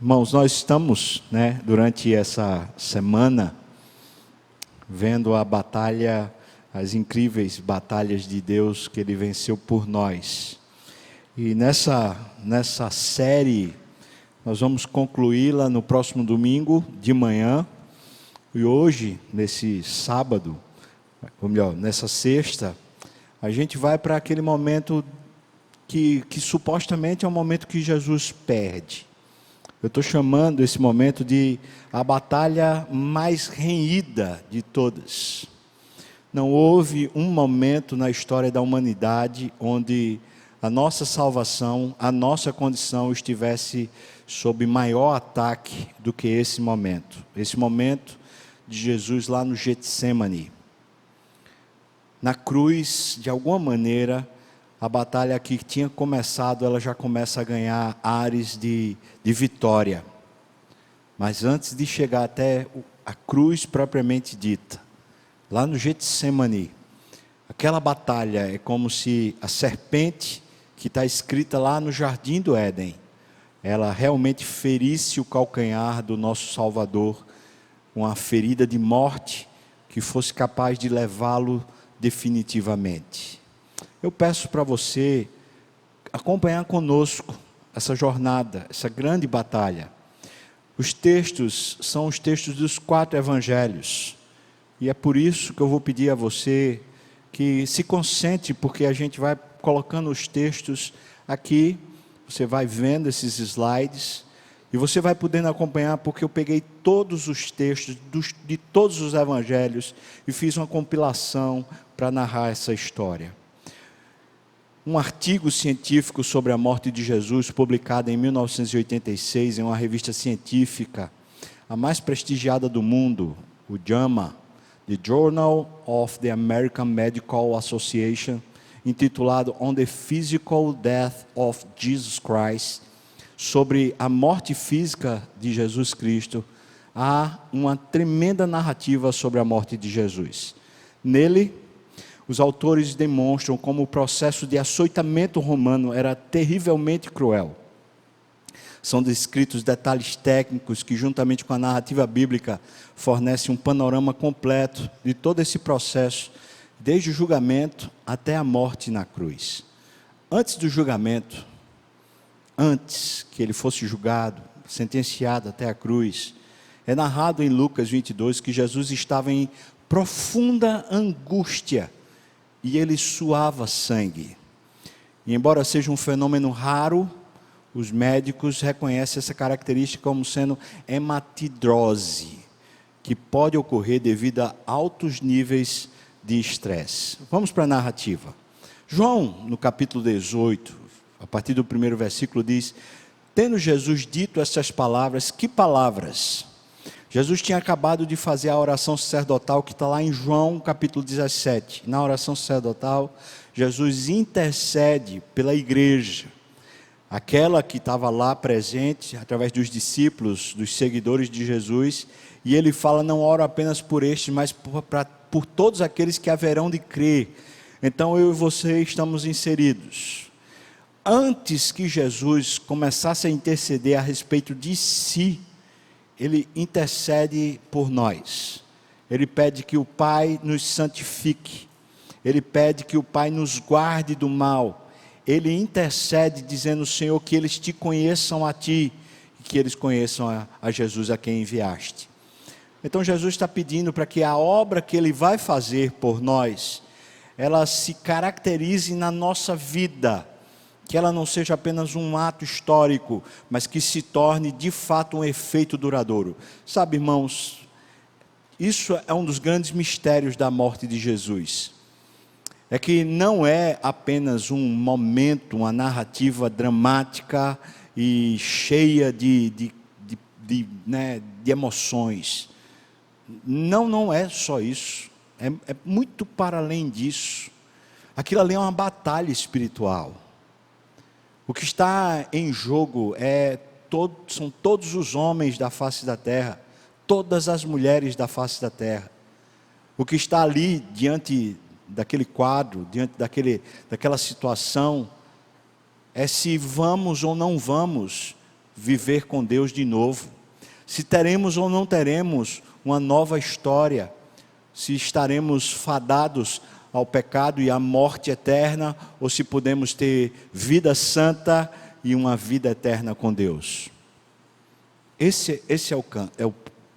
Irmãos, nós estamos, durante essa semana, vendo a batalha, as incríveis batalhas de Deus que Ele venceu por nós. E nessa série, nós vamos concluí-la no próximo domingo de manhã. E hoje, nesse sábado, ou melhor, nessa sexta, a gente vai para aquele momento que supostamente é um momento que Jesus perde. Eu estou chamando esse momento de a batalha mais renhida de todas. Não houve um momento na história da humanidade onde a nossa salvação, a nossa condição estivesse sob maior ataque do que esse momento. Esse momento de Jesus lá no Getsemane. Na cruz, de alguma maneira, a batalha que tinha começado, ela já começa a ganhar ares de vitória. Mas antes de chegar até a cruz propriamente dita, lá no Getsemane, aquela batalha é como se a serpente que está escrita lá no Jardim do Éden, ela realmente ferisse o calcanhar do nosso Salvador, uma ferida de morte que fosse capaz de levá-lo definitivamente. Eu peço para você acompanhar conosco essa jornada, essa grande batalha. Os textos são os textos dos 4 evangelhos. E é por isso que eu vou pedir a você que se concentre, porque a gente vai colocando os textos aqui. Você vai vendo esses slides e você vai podendo acompanhar, porque eu peguei todos os textos de todos os evangelhos e fiz uma compilação para narrar essa história. Um artigo científico sobre a morte de Jesus, publicado em 1986 em uma revista científica, a mais prestigiada do mundo, o JAMA, The Journal of the American Medical Association, intitulado On the Physical Death of Jesus Christ, sobre a morte física de Jesus Cristo. Há uma tremenda narrativa sobre a morte de Jesus. Nele, os autores demonstram como o processo de açoitamento romano era terrivelmente cruel. São descritos detalhes técnicos que, juntamente com a narrativa bíblica, fornecem um panorama completo de todo esse processo, desde o julgamento até a morte na cruz. Antes do julgamento, antes que ele fosse julgado, sentenciado até a cruz, é narrado em Lucas 22 que Jesus estava em profunda angústia e ele suava sangue. E embora seja um fenômeno raro, os médicos reconhecem essa característica como sendo hematidrose, que pode ocorrer devido a altos níveis de estresse. Vamos para a narrativa. João, no capítulo 18, a partir do primeiro versículo, diz: tendo Jesus dito essas palavras, que palavras? Jesus tinha acabado de fazer a oração sacerdotal que está lá em João capítulo 17. Na oração sacerdotal, Jesus intercede pela igreja, aquela que estava lá presente, através dos discípulos, dos seguidores de Jesus, e ele fala: não oro apenas por estes, mas por todos aqueles que haverão de crer. Então eu e você estamos inseridos. Antes que Jesus começasse a interceder a respeito de si, ele intercede por nós. Ele pede que o Pai nos santifique. Ele pede que o Pai nos guarde do mal. Ele intercede dizendo: Senhor, que eles te conheçam a ti e que eles conheçam a Jesus a quem enviaste. Então Jesus está pedindo para que a obra que Ele vai fazer por nós, ela se caracterize na nossa vida, que ela não seja apenas um ato histórico, mas que se torne de fato um efeito duradouro. Sabe, irmãos, isso é um dos grandes mistérios da morte de Jesus. É que não é apenas um momento, uma narrativa dramática e cheia de emoções. Não é só isso. É muito para além disso. Aquilo ali é uma batalha espiritual. O que está em jogo são todos os homens da face da terra, todas as mulheres da face da terra. O que está ali diante daquele quadro, diante daquela situação, é se vamos ou não vamos viver com Deus de novo. Se teremos ou não teremos uma nova história, se estaremos fadados ao pecado e à morte eterna, ou se podemos ter vida santa e uma vida eterna com Deus. Esse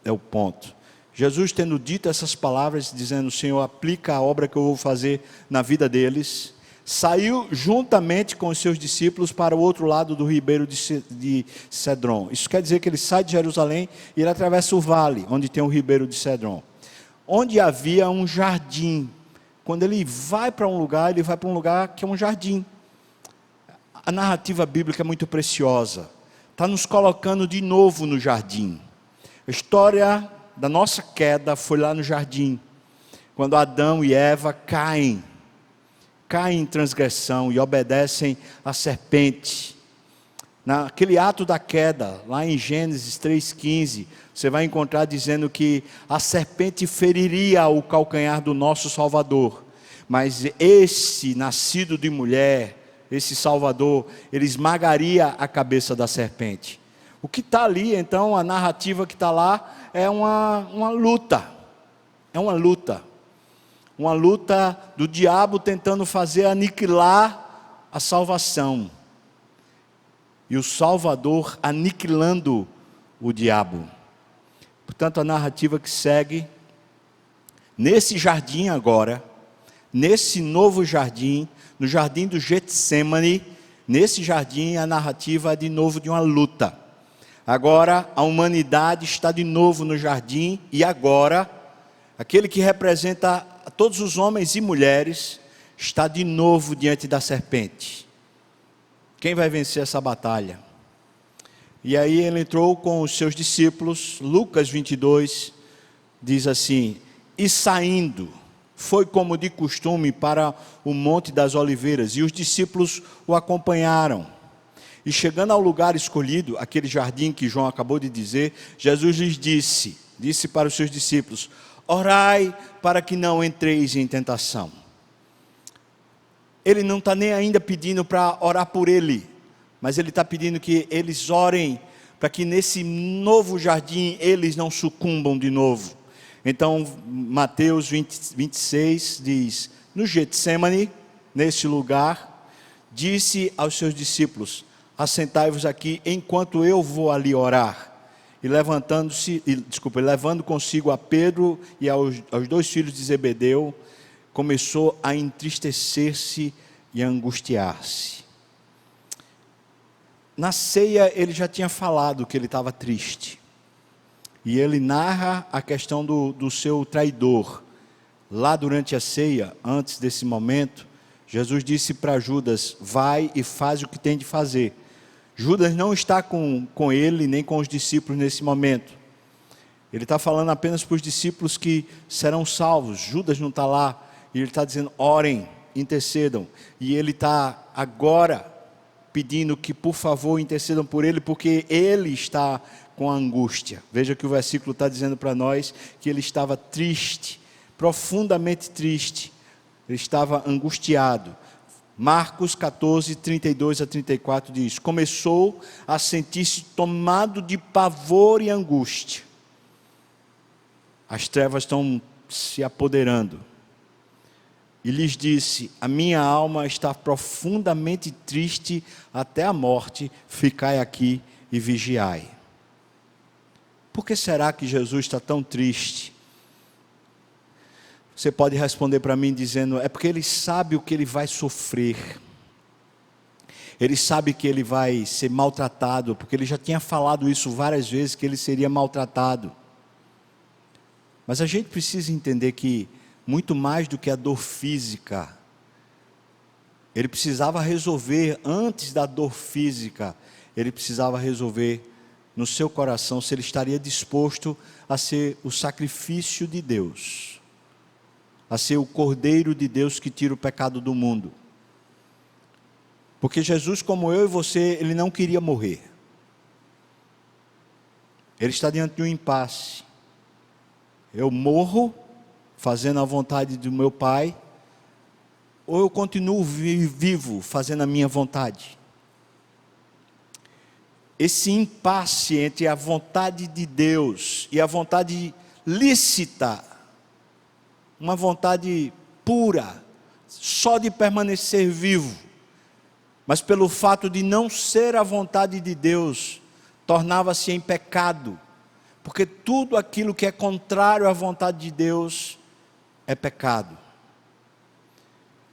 é o ponto. Jesus, tendo dito essas palavras, dizendo: Senhor, aplica a obra que eu vou fazer na vida deles, saiu juntamente com os seus discípulos para o outro lado do ribeiro de Cedron. Isso quer dizer que ele sai de Jerusalém e ele atravessa o vale, onde tem o ribeiro de Cedron, onde havia um jardim. Quando ele vai para um lugar, ele vai para um lugar que é um jardim. A narrativa bíblica é muito preciosa, está nos colocando de novo no jardim. A história da nossa queda foi lá no jardim, quando Adão e Eva caem em transgressão e obedecem à serpente. Naquele ato da queda, lá em Gênesis 3,15, você vai encontrar dizendo que a serpente feriria o calcanhar do nosso Salvador, mas esse nascido de mulher, esse Salvador, ele esmagaria a cabeça da serpente. O que está ali, então, a narrativa que está lá, é uma luta. É uma luta do diabo tentando fazer aniquilar a salvação, e o Salvador aniquilando o diabo. Portanto, a narrativa que segue, nesse jardim agora, nesse novo jardim, no jardim do Getsêmani, nesse jardim a narrativa é de novo de uma luta. Agora a humanidade está de novo no jardim, e agora aquele que representa a todos os homens e mulheres está de novo diante da serpente. Quem vai vencer essa batalha? E aí ele entrou com os seus discípulos. Lucas 22 diz assim: e saindo, foi como de costume para o Monte das Oliveiras, e os discípulos o acompanharam. E chegando ao lugar escolhido, aquele jardim que João acabou de dizer, Jesus lhes disse para os seus discípulos: orai para que não entreis em tentação. Ele não está nem ainda pedindo para orar por ele, mas ele está pedindo que eles orem para que nesse novo jardim eles não sucumbam de novo. Então Mateus 26 diz: no Getsêmani, nesse lugar, disse aos seus discípulos: assentai-vos aqui enquanto eu vou ali orar. E levando consigo a Pedro e aos dois filhos de Zebedeu, começou a entristecer-se e a angustiar-se. Na ceia ele já tinha falado que ele estava triste, e ele narra a questão do seu traidor. Lá durante a ceia, antes desse momento, Jesus disse para Judas: vai e faz o que tem de fazer. Judas não está com ele, nem com os discípulos nesse momento. Ele está falando apenas para os discípulos que serão salvos. Judas não está lá, e ele está dizendo: orem, intercedam. E ele está agora pedindo que por favor intercedam por ele, porque ele está com angústia. Veja que o versículo está dizendo para nós que ele estava triste, profundamente triste. Ele estava angustiado. Marcos 14, 32 a 34 diz: começou a sentir-se tomado de pavor e angústia. As trevas estão se apoderando. E lhes disse: a minha alma está profundamente triste até a morte, ficai aqui e vigiai. Por que será que Jesus está tão triste? Você pode responder para mim dizendo: é porque ele sabe o que ele vai sofrer. Ele sabe que ele vai ser maltratado, porque ele já tinha falado isso várias vezes, que ele seria maltratado. Mas a gente precisa entender que, muito mais do que a dor física, ele precisava resolver, antes da dor física, ele precisava resolver no seu coração se ele estaria disposto a ser o sacrifício de Deus, a ser o Cordeiro de Deus que tira o pecado do mundo. Porque Jesus, como eu e você, ele não queria morrer. Ele está diante de um impasse. Eu morro fazendo a vontade do meu Pai, ou eu continuo vivo fazendo a minha vontade? esse impasse entre a vontade de Deus e a vontade lícita, uma vontade pura, só de permanecer vivo, mas pelo fato de não ser a vontade de Deus, tornava-se em pecado, porque tudo aquilo que é contrário à vontade de Deus é pecado.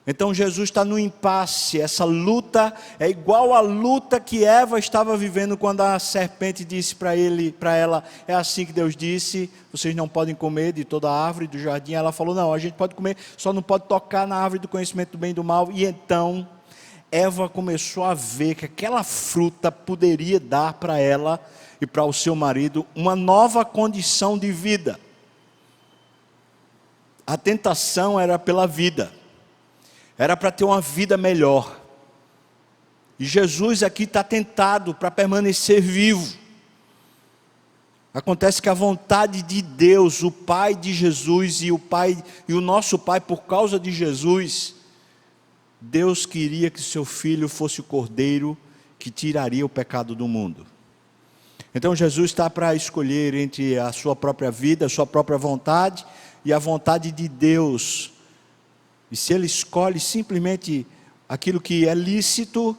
Então Jesus está no impasse. Essa luta é igual à luta que Eva estava vivendo quando a serpente disse para ela, é assim que Deus disse, vocês não podem comer de toda a árvore do jardim. Ela falou, não, a gente pode comer, só não pode tocar na árvore do conhecimento do bem e do mal. E então Eva começou a ver que aquela fruta poderia dar para ela e para o seu marido uma nova condição de vida. A tentação era pela vida, era para ter uma vida melhor. E Jesus aqui está tentado para permanecer vivo. Acontece que a vontade de Deus, o Pai de Jesus e o nosso Pai, por causa de Jesus, Deus queria que seu filho fosse o cordeiro que tiraria o pecado do mundo. Então Jesus está para escolher entre a sua própria vida, a sua própria vontade e a vontade de Deus. E se ele escolhe simplesmente aquilo que é lícito,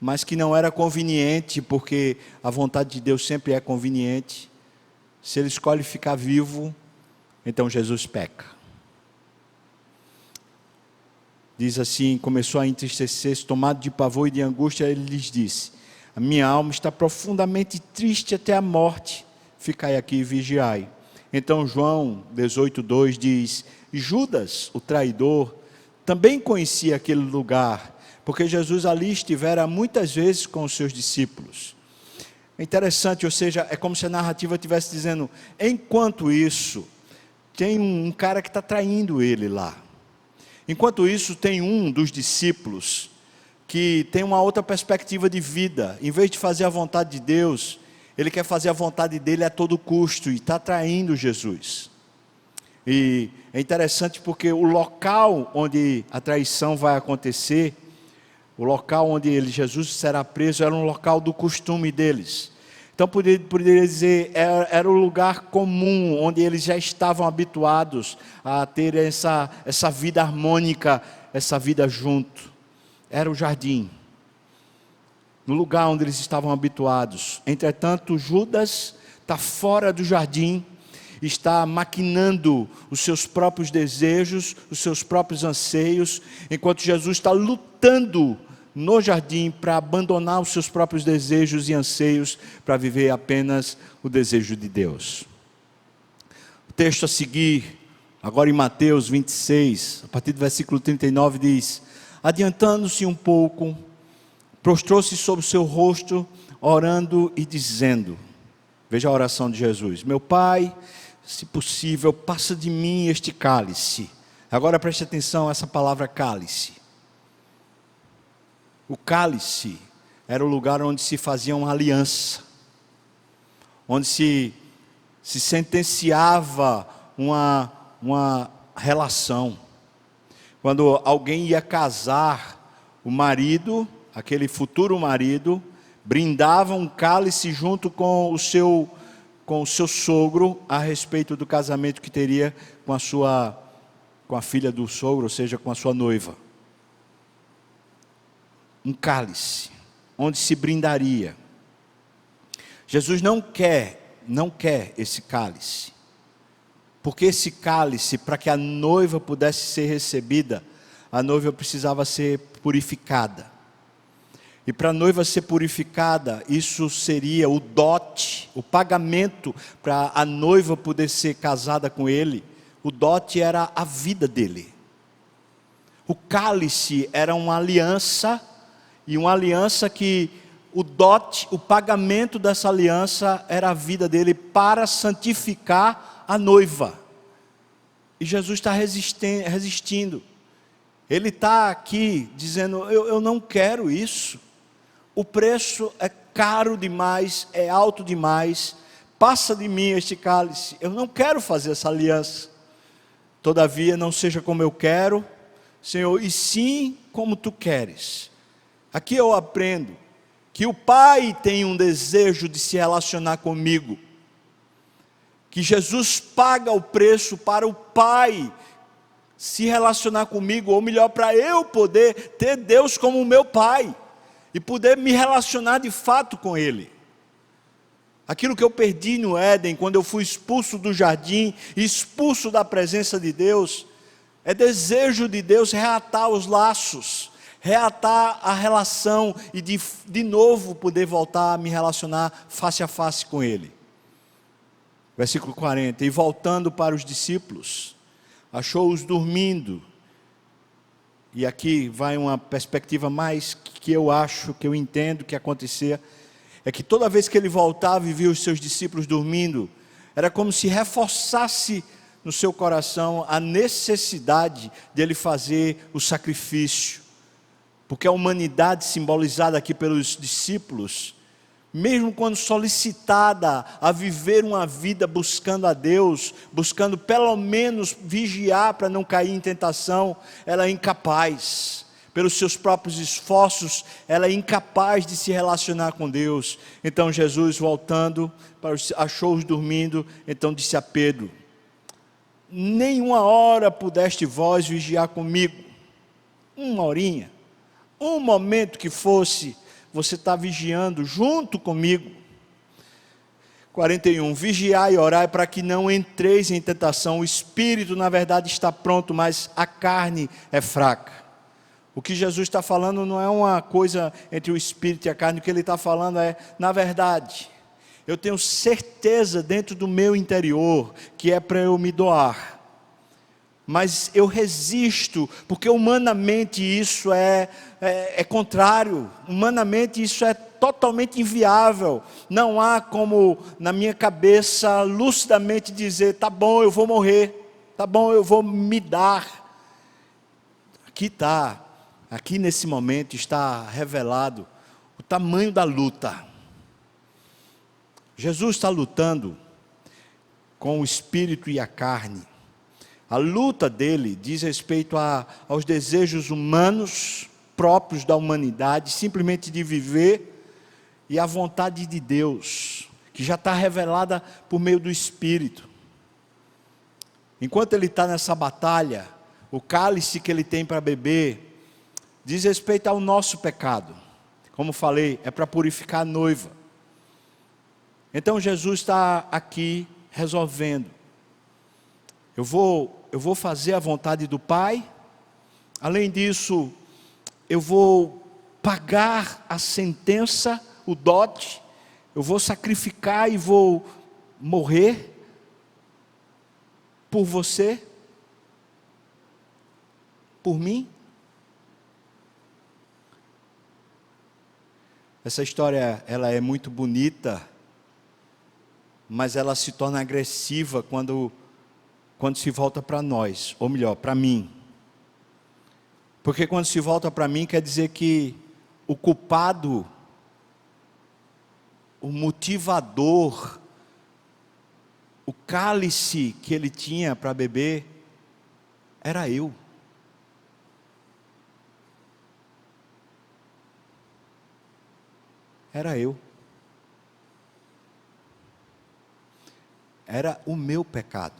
mas que não era conveniente, porque a vontade de Deus sempre é conveniente, se ele escolhe ficar vivo, então Jesus peca. Diz assim, começou a entristecer-se, tomado de pavor e de angústia, ele lhes disse, a minha alma está profundamente triste até a morte, ficai aqui e vigiai. Então João 18:2 diz, Judas, o traidor, também conhecia aquele lugar, porque Jesus ali estivera muitas vezes com os seus discípulos. É interessante, ou seja, é como se a narrativa estivesse dizendo, enquanto isso, tem um cara que está traindo ele lá. Enquanto isso, tem um dos discípulos que tem uma outra perspectiva de vida. Em vez de fazer a vontade de Deus, ele quer fazer a vontade dele a todo custo e está traindo Jesus. E é interessante porque o local onde a traição vai acontecer, o local onde Jesus será preso, era um local do costume deles. Então poderia dizer, era o lugar comum, onde eles já estavam habituados a ter essa vida harmônica, essa vida junto. Era o jardim, no lugar onde eles estavam habituados. Entretanto, Judas está fora do jardim, está maquinando os seus próprios desejos, os seus próprios anseios, enquanto Jesus está lutando no jardim para abandonar os seus próprios desejos e anseios, para viver apenas o desejo de Deus. O texto a seguir, agora em Mateus 26, a partir do versículo 39 diz, adiantando-se um pouco, prostrou-se sobre o seu rosto, orando e dizendo, veja a oração de Jesus, meu Pai, se possível, passa de mim este cálice. Agora preste atenção a essa palavra cálice. O cálice era o lugar onde se fazia uma aliança, onde se sentenciava uma relação. Quando alguém ia casar, o marido, aquele futuro marido, brindava um cálice junto com o seu sogro a respeito do casamento que teria com a filha do sogro, ou seja, com a sua noiva. Um cálice, onde se brindaria. Jesus não quer esse cálice, porque esse cálice, para que a noiva pudesse ser recebida, a noiva precisava ser purificada. E para a noiva ser purificada, isso seria o dote, o pagamento para a noiva poder ser casada com ele. O dote era a vida dele. O cálice era uma aliança, e uma aliança que o dote, o pagamento dessa aliança era a vida dele para santificar a noiva. E Jesus está resistindo. Ele está aqui dizendo, eu não quero isso. O preço é caro demais, é alto demais. Passa de mim este cálice. Eu não quero fazer essa aliança. Todavia, não seja como eu quero, Senhor, e sim como tu queres. Aqui eu aprendo que o Pai tem um desejo de se relacionar comigo, que Jesus paga o preço para o Pai se relacionar comigo, ou melhor, para eu poder ter Deus como o meu Pai, e poder me relacionar de fato com Ele. Aquilo que eu perdi no Éden, quando eu fui expulso do jardim, expulso da presença de Deus, é desejo de Deus reatar os laços, reatar a relação, e de novo poder voltar a me relacionar face a face com Ele. Versículo 40, e voltando para os discípulos, achou-os dormindo. E aqui vai uma perspectiva mais que eu acho, que eu entendo que acontecia, é que toda vez que ele voltava e via os seus discípulos dormindo, era como se reforçasse no seu coração a necessidade de ele fazer o sacrifício, porque a humanidade simbolizada aqui pelos discípulos, mesmo quando solicitada a viver uma vida buscando a Deus, buscando pelo menos vigiar para não cair em tentação, ela é incapaz. Pelos seus próprios esforços, ela é incapaz de se relacionar com Deus. Então Jesus, voltando, achou-os dormindo, então disse a Pedro: nenhuma hora pudeste vós vigiar comigo, uma horinha, um momento que fosse, você está vigiando junto comigo. 41, vigiai e orai para que não entreis em tentação, o espírito na verdade está pronto, mas a carne é fraca. O que Jesus está falando não é uma coisa entre o espírito e a carne, o que ele está falando é, na verdade, eu tenho certeza dentro do meu interior, que é para eu me doar, mas eu resisto, porque humanamente isso é contrário, humanamente isso é totalmente inviável, não há como na minha cabeça lucidamente dizer, tá bom, eu vou morrer, tá bom, eu vou me dar. Aqui nesse momento está revelado o tamanho da luta. Jesus está lutando com o espírito e a carne. A luta dele diz respeito aos desejos humanos, próprios da humanidade, simplesmente de viver, e a vontade de Deus, que já está revelada por meio do Espírito. Enquanto ele está nessa batalha, o cálice que ele tem para beber, diz respeito ao nosso pecado. Como falei, é para purificar a noiva. Então Jesus está aqui resolvendo. Eu vou fazer a vontade do Pai. Além disso, eu vou pagar a sentença, o dote. Eu vou sacrificar e vou morrer por você, por mim. Essa história, ela é muito bonita, mas ela se torna agressiva quando se volta para nós, ou melhor, para mim. Porque quando se volta para mim, quer dizer que o culpado, o motivador, o cálice que ele tinha para beber, era eu. Era eu. Era o meu pecado.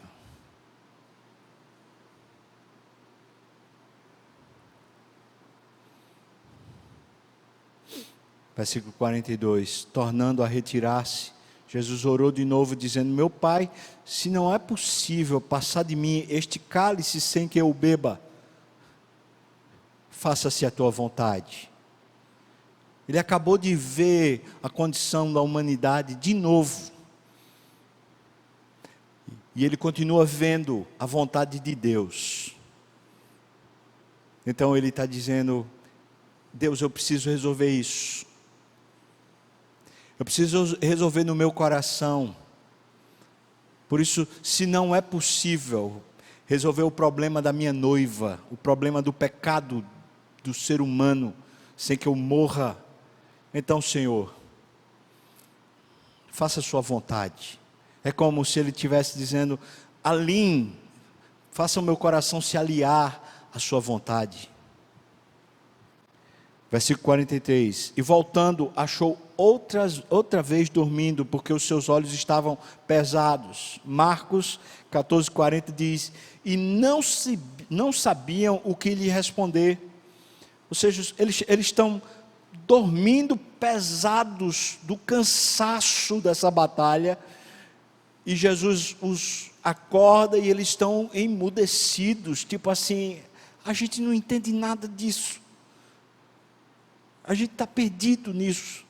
Versículo 42, tornando a retirar-se, Jesus orou de novo, dizendo: meu Pai, se não é possível passar de mim este cálice sem que eu o beba, faça-se a tua vontade. Ele acabou de ver a condição da humanidade de novo. E ele continua vendo a vontade de Deus. Então ele está dizendo: Deus, eu preciso resolver isso. Eu preciso resolver no meu coração. Por isso, se não é possível resolver o problema da minha noiva, o problema do pecado do ser humano, sem que eu morra, então, Senhor, faça a sua vontade. É como se ele estivesse dizendo: alinhe, faça o meu coração se aliar à sua vontade. Versículo 43, e voltando, achou outra vez dormindo, porque os seus olhos estavam pesados. Marcos 14:40 diz, e não sabiam o que lhe responder. Ou seja, eles estão dormindo pesados do cansaço dessa batalha, e Jesus os acorda e eles estão emudecidos, tipo assim, a gente não entende nada disso, a gente está perdido nisso.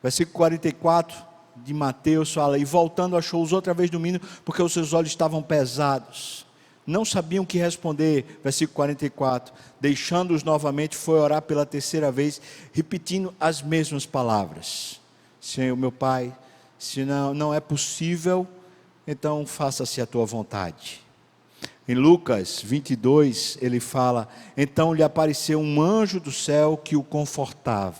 Versículo 44 de Mateus fala, e voltando achou-os outra vez dormindo, porque os seus olhos estavam pesados, não sabiam o que responder. Versículo 44, deixando-os novamente, foi orar pela terceira vez, repetindo as mesmas palavras: Senhor meu Pai, se não é possível, então faça-se a tua vontade. Em Lucas 22, ele fala, então lhe apareceu um anjo do céu que o confortava.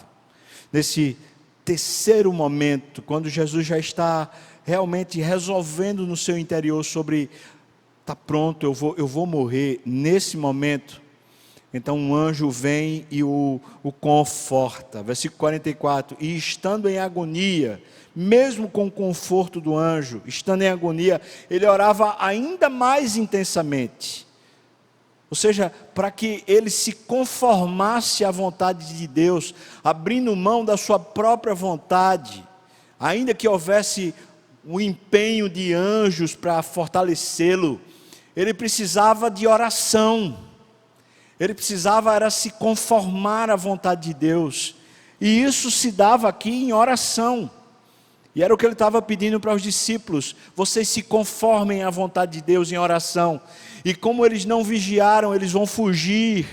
Nesse terceiro momento, quando Jesus já está realmente resolvendo no seu interior sobre, está pronto, eu vou morrer, nesse momento, então um anjo vem e o conforta. Versículo 44, e estando em agonia, mesmo com o conforto do anjo, estando em agonia, ele orava ainda mais intensamente, ou seja, para que ele se conformasse à vontade de Deus, abrindo mão da sua própria vontade, ainda que houvesse o empenho de anjos para fortalecê-lo, ele precisava de oração, ele precisava era se conformar à vontade de Deus, e isso se dava aqui em oração. E era o que ele estava pedindo para os discípulos, vocês se conformem à vontade de Deus em oração, e como eles não vigiaram, eles vão fugir,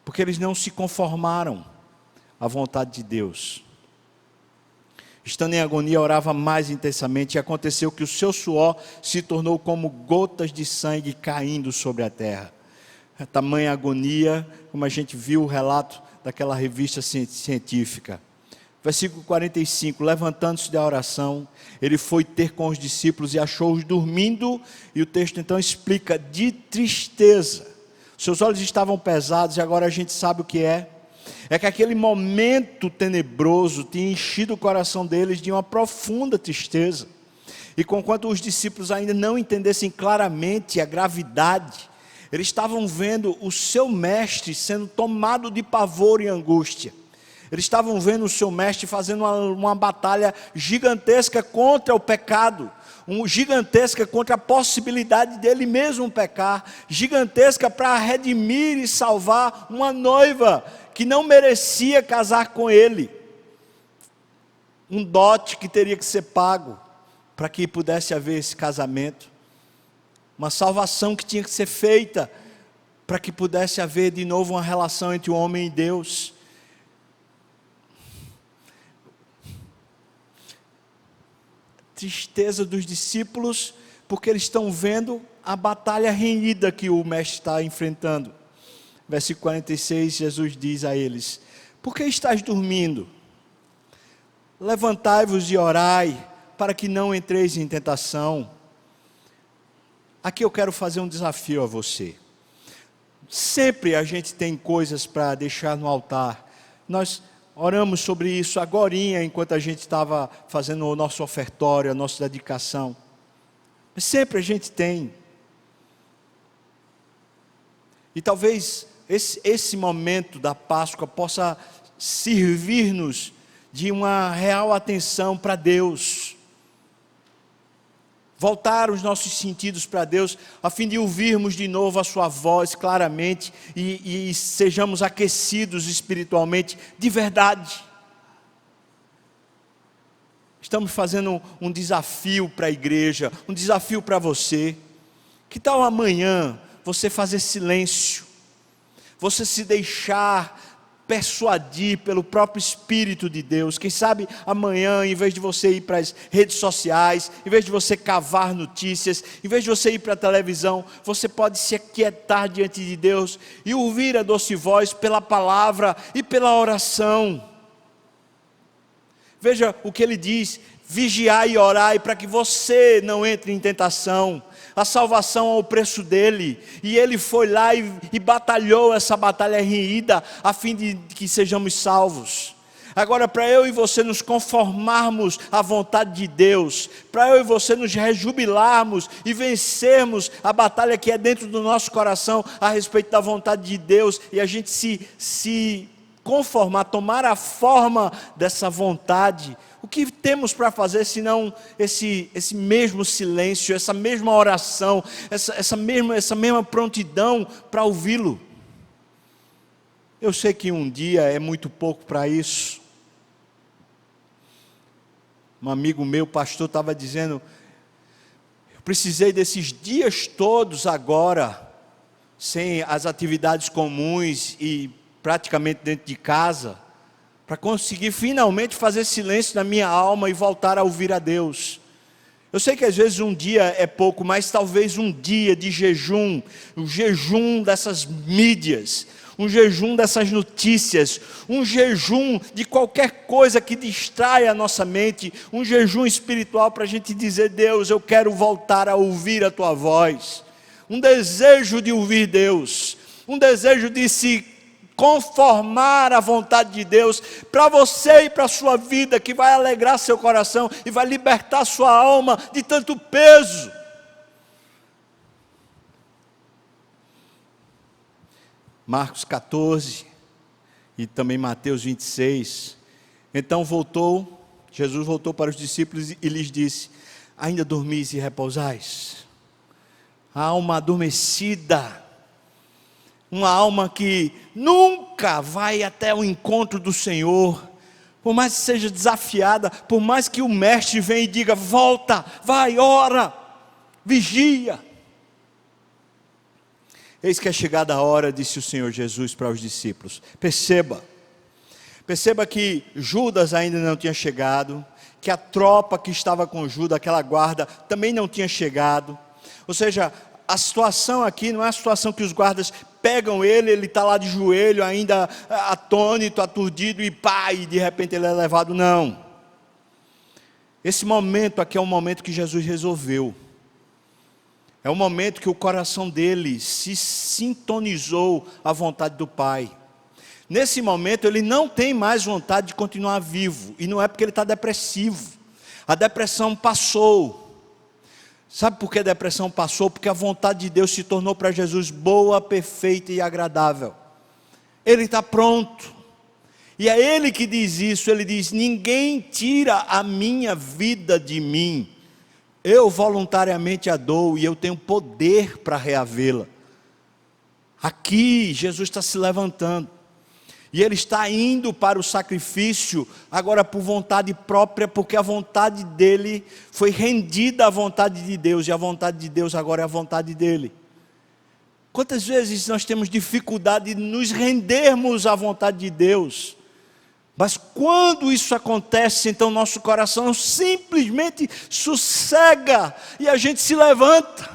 porque eles não se conformaram à vontade de Deus. Estando em agonia, orava mais intensamente, e aconteceu que o seu suor se tornou como gotas de sangue caindo sobre a terra. Tamanha agonia, como a gente viu o relato daquela revista científica. Versículo 45, levantando-se da oração, ele foi ter com os discípulos e achou-os dormindo, e o texto então explica, de tristeza. Seus olhos estavam pesados, e agora a gente sabe o que é que aquele momento tenebroso tinha enchido o coração deles de uma profunda tristeza, e conquanto os discípulos ainda não entendessem claramente a gravidade, eles estavam vendo o seu mestre sendo tomado de pavor e angústia. Eles estavam vendo o seu mestre fazendo uma batalha gigantesca contra o pecado, gigantesca contra a possibilidade dele mesmo pecar, gigantesca para redimir e salvar uma noiva que não merecia casar com ele, um dote que teria que ser pago para que pudesse haver esse casamento, uma salvação que tinha que ser feita para que pudesse haver de novo uma relação entre o homem e Deus. Tristeza dos discípulos, porque eles estão vendo a batalha renhida que o mestre está enfrentando. Versículo 46, Jesus diz a eles, por que estáis dormindo? Levantai-vos e orai, para que não entreis em tentação. Aqui eu quero fazer um desafio a você. Sempre a gente tem coisas para deixar no altar. Nós oramos sobre isso agorinha, enquanto a gente estava fazendo o nosso ofertório, a nossa dedicação. Mas sempre a gente tem. E talvez esse momento da Páscoa possa servir-nos de uma real atenção para Deus. Voltar os nossos sentidos para Deus, a fim de ouvirmos de novo a sua voz claramente e sejamos aquecidos espiritualmente de verdade. Estamos fazendo um desafio para a igreja, um desafio para você. Que tal amanhã você fazer silêncio, você se deixar persuadir pelo próprio Espírito de Deus? Quem sabe amanhã, em vez de você ir para as redes sociais, em vez de você cavar notícias, em vez de você ir para a televisão, você pode se aquietar diante de Deus e ouvir a doce voz pela palavra e pela oração. Veja o que ele diz: vigiai e orai para que você não entre em tentação. A salvação é o preço dele, e ele foi lá e batalhou essa batalha renhida, a fim de que sejamos salvos. Agora, para eu e você nos conformarmos à vontade de Deus, para eu e você nos rejubilarmos e vencermos a batalha que é dentro do nosso coração a respeito da vontade de Deus, e a gente se conformar, tomar a forma dessa vontade, o que temos para fazer senão esse mesmo silêncio, essa mesma oração, essa mesma prontidão para ouvi-lo? Eu sei que um dia é muito pouco para isso. Um amigo meu, pastor, estava dizendo: eu precisei desses dias todos agora, sem as atividades comuns e praticamente dentro de casa, para conseguir finalmente fazer silêncio na minha alma e voltar a ouvir a Deus. Eu sei que às vezes um dia é pouco, mas talvez um dia de jejum, um jejum dessas mídias, um jejum dessas notícias, um jejum de qualquer coisa que distraia a nossa mente, um jejum espiritual para a gente dizer: Deus, eu quero voltar a ouvir a Tua voz. Um desejo de ouvir Deus, um desejo de se conformar à vontade de Deus, para você e para a sua vida, que vai alegrar seu coração e vai libertar sua alma de tanto peso. Marcos 14 e também Mateus 26. Então Jesus voltou para os discípulos e lhes disse: ainda dormis e repousais? A alma adormecida, uma alma que nunca vai até o encontro do Senhor, por mais que seja desafiada, por mais que o mestre venha e diga: volta, vai, ora, vigia. Eis que é chegada a hora, disse o Senhor Jesus para os discípulos. Perceba que Judas ainda não tinha chegado, que a tropa que estava com Judas, aquela guarda, também não tinha chegado. Ou seja, a situação aqui não é a situação que os guardas pegam ele está lá de joelho, ainda atônito, aturdido, e de repente ele é levado. Não. Esse momento aqui é um momento que Jesus resolveu. É um momento que o coração dele se sintonizou à vontade do Pai. Nesse momento ele não tem mais vontade de continuar vivo, e não é porque ele está depressivo. A depressão passou. Sabe por que a depressão passou? Porque a vontade de Deus se tornou para Jesus boa, perfeita e agradável. Ele está pronto. E é Ele que diz isso. Ele diz: ninguém tira a minha vida de mim. Eu voluntariamente a dou, e eu tenho poder para reavê-la. Aqui Jesus está se levantando, e Ele está indo para o sacrifício, agora por vontade própria, porque a vontade dEle foi rendida à vontade de Deus, e a vontade de Deus agora é a vontade dEle. Quantas vezes nós temos dificuldade de nos rendermos à vontade de Deus, mas quando isso acontece, então nosso coração simplesmente sossega, e a gente se levanta,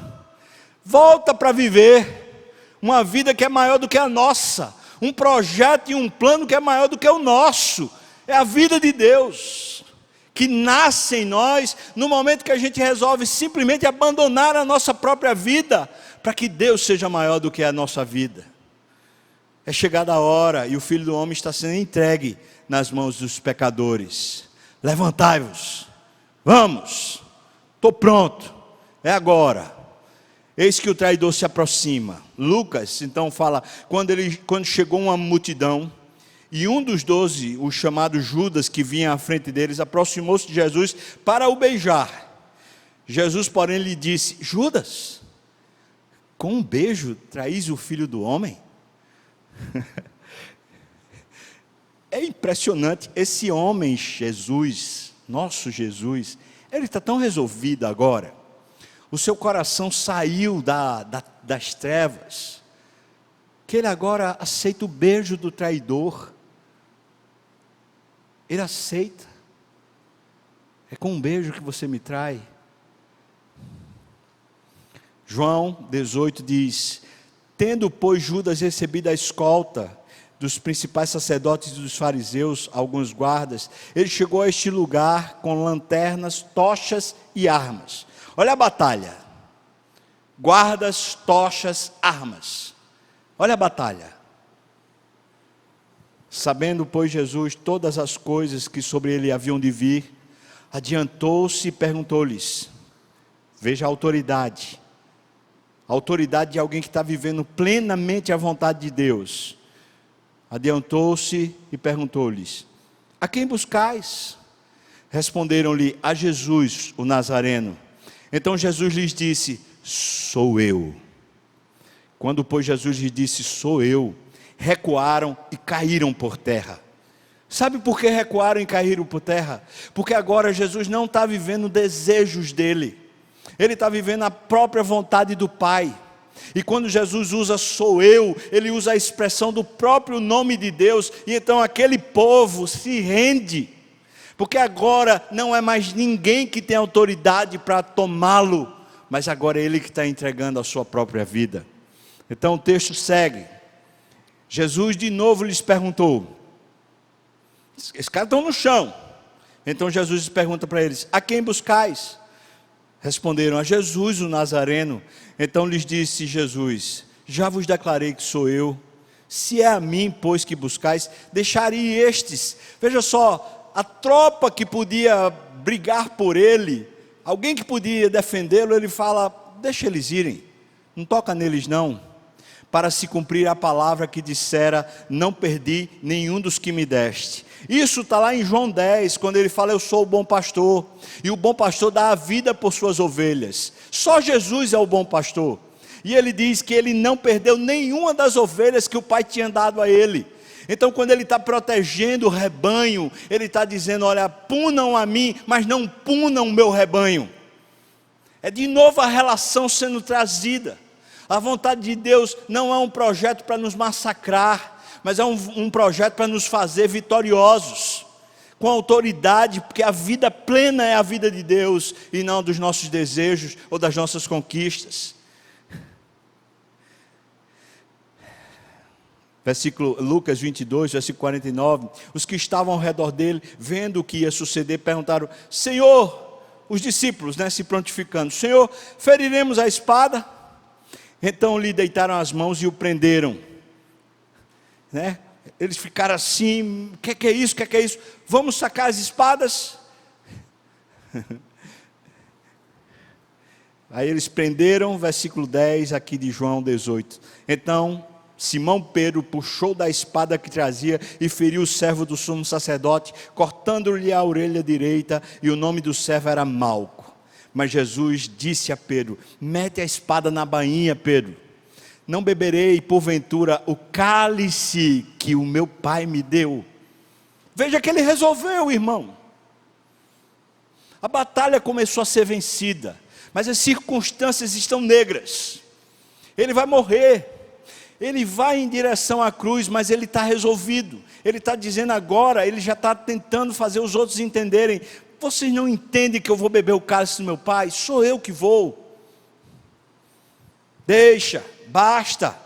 volta para viver uma vida que é maior do que a nossa, um projeto e um plano que é maior do que o nosso. É a vida de Deus que nasce em nós no momento que a gente resolve simplesmente abandonar a nossa própria vida para que Deus seja maior do que a nossa vida. É chegada a hora, e o Filho do Homem está sendo entregue nas mãos dos pecadores. Levantai-vos, vamos, estou pronto, é agora. Eis que o traidor se aproxima. Lucas então fala: quando chegou uma multidão, e um dos 12, o chamado Judas, que vinha à frente deles, aproximou-se de Jesus para o beijar. Jesus, porém, lhe disse: Judas, com um beijo traís o Filho do Homem? É impressionante, esse homem Jesus, nosso Jesus, ele está tão resolvido agora. O seu coração saiu das trevas, que ele agora aceita o beijo do traidor. Ele aceita. É com um beijo que você me trai. João 18 diz: tendo, pois, Judas recebido a escolta dos principais sacerdotes e dos fariseus, alguns guardas. Ele chegou a este lugar com lanternas, tochas e armas. Olha a batalha: guardas, tochas, armas. Olha a batalha. Sabendo, pois, Jesus todas as coisas que sobre ele haviam de vir, adiantou-se e perguntou-lhes. Veja a autoridade de alguém que está vivendo plenamente a vontade de Deus. Adiantou-se e perguntou-lhes: a quem buscais? Responderam-lhe: a Jesus, o Nazareno. Então Jesus lhes disse: sou eu. Quando, pois, Jesus lhes disse: sou eu, recuaram e caíram por terra. Sabe por que recuaram e caíram por terra? Porque agora Jesus não está vivendo desejos dele, ele está vivendo a própria vontade do Pai. E quando Jesus usa sou eu, ele usa a expressão do próprio nome de Deus, e então aquele povo se rende, porque agora não é mais ninguém que tem autoridade para tomá-lo, mas agora é ele que está entregando a sua própria vida. Então o texto segue. Jesus de novo lhes perguntou, esses caras estão no chão. Então Jesus pergunta para eles: a quem buscais? Responderam: a Jesus, o Nazareno. Então lhes disse Jesus: já vos declarei que sou eu. Se é a mim, pois, que buscais, deixarei estes. Veja só, a tropa que podia brigar por ele, alguém que podia defendê-lo, ele fala: deixa eles irem, não toca neles não, para se cumprir a palavra que dissera: não perdi nenhum dos que me deste. Isso está lá em João 10, quando ele fala: eu sou o bom pastor, e o bom pastor dá a vida por suas ovelhas. Só Jesus é o bom pastor, e ele diz que ele não perdeu nenhuma das ovelhas que o Pai tinha dado a ele. Então quando ele está protegendo o rebanho, ele está dizendo: olha, punam a mim, mas não punam o meu rebanho. É de novo a relação sendo trazida. A vontade de Deus não é um projeto para nos massacrar, mas é um projeto para nos fazer vitoriosos, com autoridade, porque a vida plena é a vida de Deus, e não dos nossos desejos ou das nossas conquistas. Lucas 22, versículo 49, os que estavam ao redor dele, vendo o que ia suceder, perguntaram: Senhor, os discípulos, se prontificando, Senhor, feriremos a espada? Então lhe deitaram as mãos e o prenderam. Eles ficaram assim: o que é isso, o que é isso? Vamos sacar as espadas? Aí eles prenderam, versículo 10 aqui de João 18. Então Simão Pedro puxou da espada que trazia e feriu o servo do sumo sacerdote, cortando-lhe a orelha direita, e o nome do servo era Malco. Mas Jesus disse a Pedro: mete a espada na bainha, Pedro. Não beberei, porventura, o cálice que o meu Pai me deu? Veja que ele resolveu, irmão. A batalha começou a ser vencida, mas as circunstâncias estão negras. Ele vai morrer, ele vai em direção à cruz, mas ele está resolvido. Ele está dizendo agora, ele já está tentando fazer os outros entenderem: vocês não entendem que eu vou beber o cálice do meu Pai? Sou eu que vou. Deixa, basta.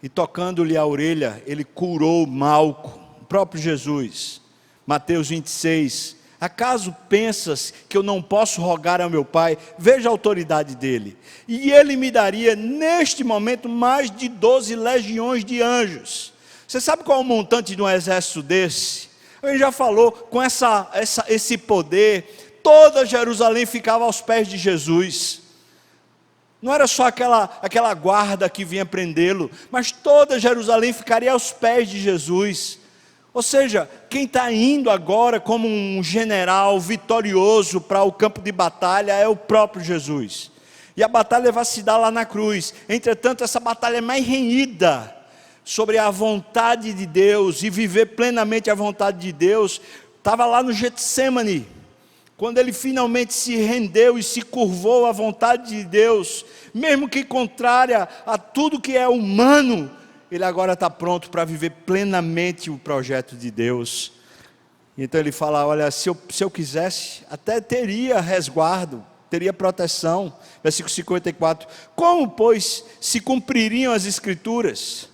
E tocando-lhe a orelha, ele curou Malco, o próprio Jesus. Mateus 26, acaso pensas que eu não posso rogar ao meu Pai? Veja a autoridade dele. E ele me daria neste momento mais de 12 legiões de anjos. Você sabe qual é o montante de um exército desse? Ele já falou, com esse poder, toda Jerusalém ficava aos pés de Jesus. Não era só aquela guarda que vinha prendê-lo, mas toda Jerusalém ficaria aos pés de Jesus. Ou seja, quem está indo agora como um general vitorioso para o campo de batalha é o próprio Jesus. E a batalha vai se dar lá na cruz. Entretanto, essa batalha é mais renhida sobre a vontade de Deus e viver plenamente a vontade de Deus. Estava lá no Getsemane, quando ele finalmente se rendeu e se curvou à vontade de Deus, mesmo que contrária a tudo que é humano, ele agora está pronto para viver plenamente o projeto de Deus. Então ele fala: olha, se eu quisesse, até teria resguardo, teria proteção. Versículo 54, como pois se cumpririam as escrituras?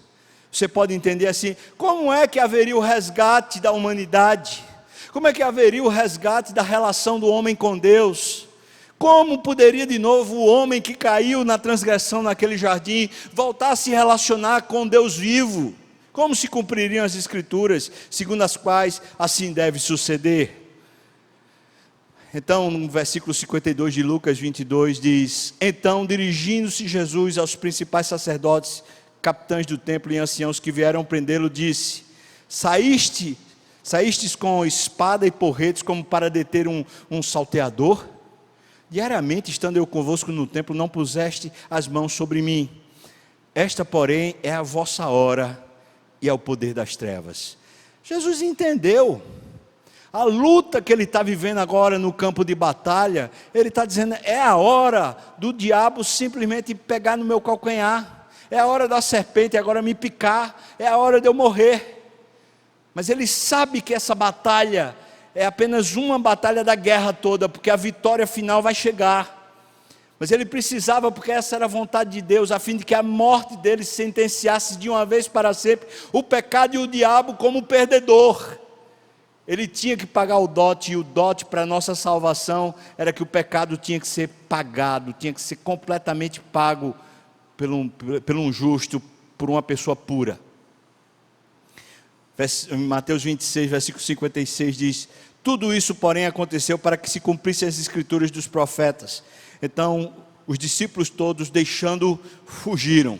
Você pode entender assim: como é que haveria o resgate da humanidade? Como é que haveria o resgate da relação do homem com Deus? Como poderia de novo o homem que caiu na transgressão naquele jardim voltar a se relacionar com Deus vivo? Como se cumpririam as Escrituras, segundo as quais assim deve suceder? Então, no versículo 52 de Lucas 22 diz: então, dirigindo-se Jesus aos principais sacerdotes, capitães do templo e anciãos que vieram prendê-lo, disse: saístes com espada e porretes como para deter um salteador? Diariamente, estando eu convosco no templo, não puseste as mãos sobre mim. Esta, porém, é a vossa hora e é o poder das trevas. Jesus entendeu a luta que ele está vivendo agora no campo de batalha. Ele está dizendo: é a hora do diabo simplesmente pegar no meu calcanhar, é a hora da serpente agora me picar, é a hora de eu morrer. Mas ele sabe que essa batalha é apenas uma batalha da guerra toda, porque a vitória final vai chegar. Mas ele precisava, porque essa era a vontade de Deus, a fim de que a morte dele sentenciasse de uma vez para sempre o pecado e o diabo como perdedor. Ele tinha que pagar o dote, e o dote para a nossa salvação era que o pecado tinha que ser pagado, tinha que ser completamente pago por um justo, por uma pessoa pura. Mateus 26, versículo 56 diz: tudo isso, porém, aconteceu para que se cumprissem as Escrituras dos profetas. Então, os discípulos todos, deixando, fugiram.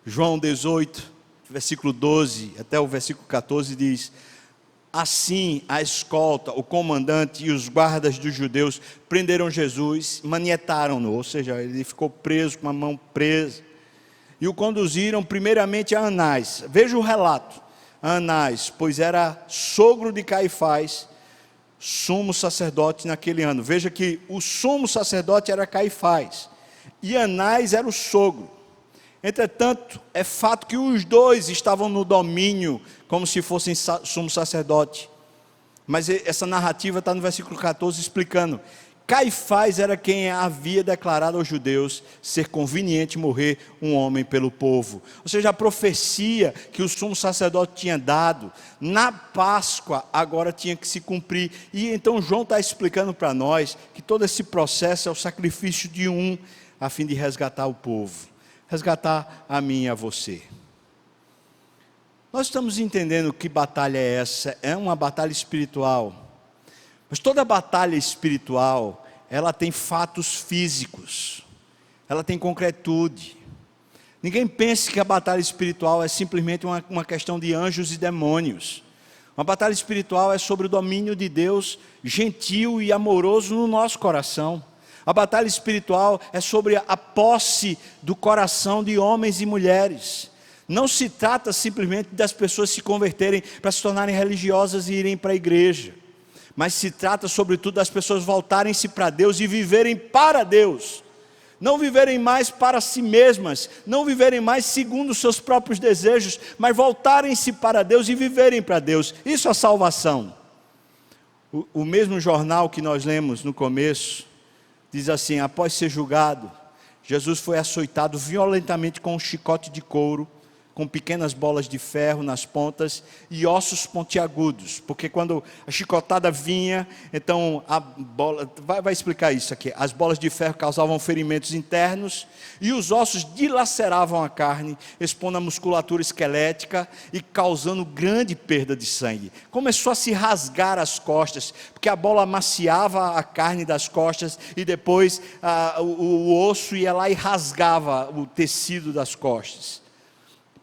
João 18, versículo 12, até o versículo 14 diz: assim a escolta, o comandante e os guardas dos judeus prenderam Jesus, manietaram-no, ou seja, ele ficou preso, com a mão presa, e o conduziram primeiramente a Anás. Veja o relato: Anás, pois era sogro de Caifás, sumo sacerdote naquele ano. Veja que o sumo sacerdote era Caifás, e Anás era o sogro. Entretanto, é fato que os dois estavam no domínio, como se fossem sumo sacerdote. Mas essa narrativa está no versículo 14 explicando: Caifás era quem havia declarado aos judeus ser conveniente morrer um homem pelo povo. Ou seja, a profecia que o sumo sacerdote tinha dado na Páscoa agora tinha que se cumprir. E então João está explicando para nós que todo esse processo é o sacrifício de um, a fim de resgatar o povo, resgatar a mim e a você. Nós estamos entendendo que batalha é essa? É uma batalha espiritual. Mas toda batalha espiritual, ela tem fatos físicos, ela tem concretude. Ninguém pense que a batalha espiritual é simplesmente uma questão de anjos e demônios. Uma batalha espiritual é sobre o domínio de Deus gentil e amoroso no nosso coração. A batalha espiritual é sobre a posse do coração de homens e mulheres. Não se trata simplesmente das pessoas se converterem para se tornarem religiosas e irem para a igreja, mas se trata sobretudo das pessoas voltarem-se para Deus e viverem para Deus. Não viverem mais para si mesmas, não viverem mais segundo os seus próprios desejos, mas voltarem-se para Deus e viverem para Deus. Isso é a salvação. O mesmo jornal que nós lemos no começo diz assim: após ser julgado, Jesus foi açoitado violentamente com um chicote de couro, com pequenas bolas de ferro nas pontas e ossos pontiagudos, porque quando a chicotada vinha, então a bola, vai explicar isso aqui, as bolas de ferro causavam ferimentos internos, e os ossos dilaceravam a carne, expondo a musculatura esquelética e causando grande perda de sangue. Começou a se rasgar as costas, porque a bola amaciava a carne das costas, e depois o osso ia lá e rasgava o tecido das costas.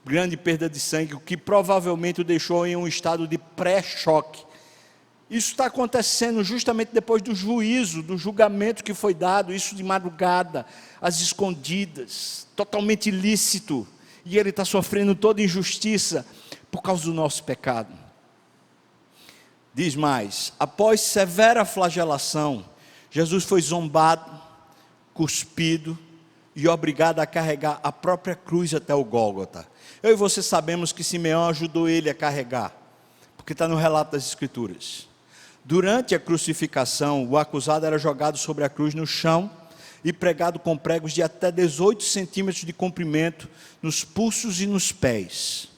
Grande perda de sangue, o que provavelmente o deixou em um estado de pré-choque. Isso está acontecendo justamente depois do juízo, do julgamento que foi dado, isso de madrugada, às escondidas, totalmente ilícito, e ele está sofrendo toda injustiça por causa do nosso pecado. Diz mais: após severa flagelação, Jesus foi zombado, cuspido e obrigado a carregar a própria cruz até o Gólgota. Eu e você sabemos que Simeão ajudou ele a carregar, porque está no relato das Escrituras. Durante a crucificação, o acusado era jogado sobre a cruz no chão, e pregado com pregos de até 18 centímetros de comprimento nos pulsos e nos pés.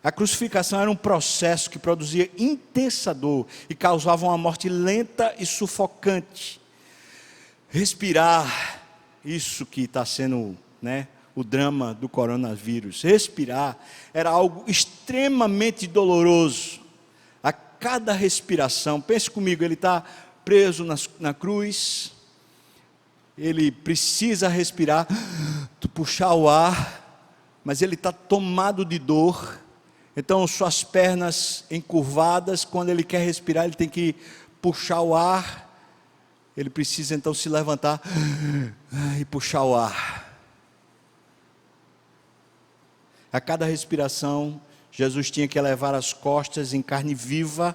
A crucificação era um processo que produzia intensa dor e causava uma morte lenta e sufocante. Respirar, isso que está sendo, o drama do coronavírus, respirar era algo extremamente doloroso. A cada respiração, pense comigo, ele está preso na cruz, ele precisa respirar, puxar o ar, mas ele está tomado de dor. Então suas pernas encurvadas, quando ele quer respirar, ele tem que puxar o ar, ele precisa então se levantar e puxar o ar. A cada respiração, Jesus tinha que elevar as costas em carne viva,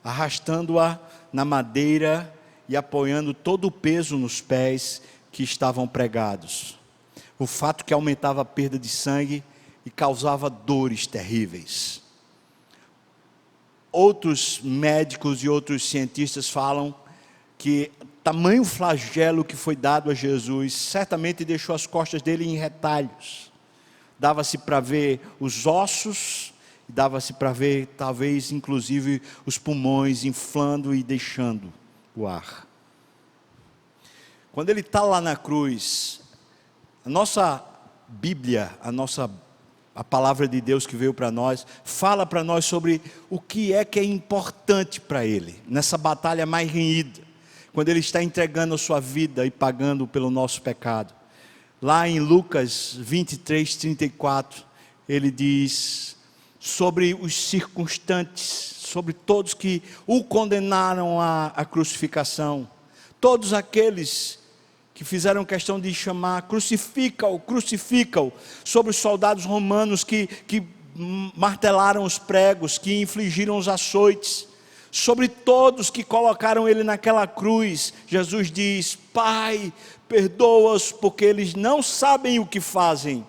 arrastando-a na madeira e apoiando todo o peso nos pés que estavam pregados. O fato que aumentava a perda de sangue e causava dores terríveis. Outros médicos e outros cientistas falam que tamanho flagelo que foi dado a Jesus certamente deixou as costas dele em retalhos. Dava-se para ver os ossos, dava-se para ver talvez inclusive os pulmões inflando e deixando o ar. Quando ele está lá na cruz, a nossa Bíblia, a palavra de Deus que veio para nós, fala para nós sobre o que é importante para ele, nessa batalha mais renhida, quando ele está entregando a sua vida e pagando pelo nosso pecado. Lá em Lucas 23, 34, ele diz sobre os circunstantes, sobre todos que o condenaram à crucificação, todos aqueles que fizeram questão de chamar, crucifica-o, crucifica-o, sobre os soldados romanos que martelaram os pregos, que infligiram os açoites, sobre todos que colocaram ele naquela cruz. Jesus diz: Pai, perdoa-os, porque eles não sabem o que fazem.